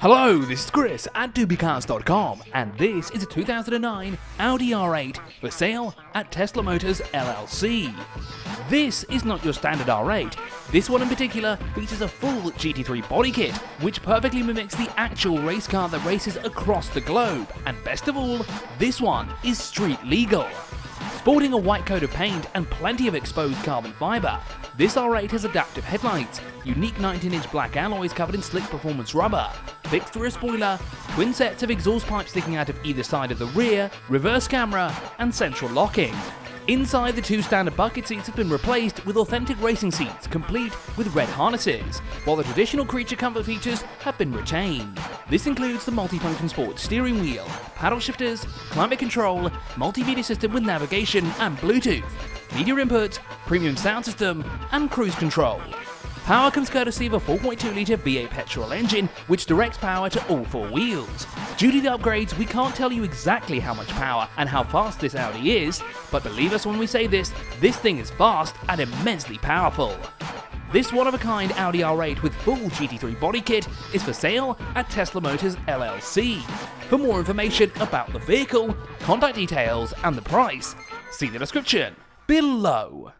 Hello, this is Chris at Dubicars.com, and this is a 2009 Audi R8 for sale at Tesla Motors LLC. This is not your standard R8. This one in particular features a full GT3 body kit, which perfectly mimics the actual race car that races across the globe, and best of all, this one is street legal. Sporting a white coat of paint and plenty of exposed carbon fibre, this R8 has adaptive headlights, unique 19-inch black alloys covered in slick performance rubber, fixed rear spoiler, twin sets of exhaust pipes sticking out of either side of the rear, reverse camera, and central locking. Inside, the two standard bucket seats have been replaced with authentic racing seats complete with red harnesses, while the traditional creature comfort features have been retained. This includes the multifunction sports steering wheel, paddle shifters, climate control, multimedia system with navigation and Bluetooth, media inputs, premium sound system, and cruise control. Power comes courtesy of a 4.2-litre V8 petrol engine, which directs power to all four wheels. Due to the upgrades, we can't tell you exactly how much power and how fast this Audi is, but believe us when we say this thing is fast and immensely powerful. This one-of-a-kind Audi R8 with full GT3 body kit is for sale at Tesla Motors LLC. For more information about the vehicle, contact details, and the price, see the description below.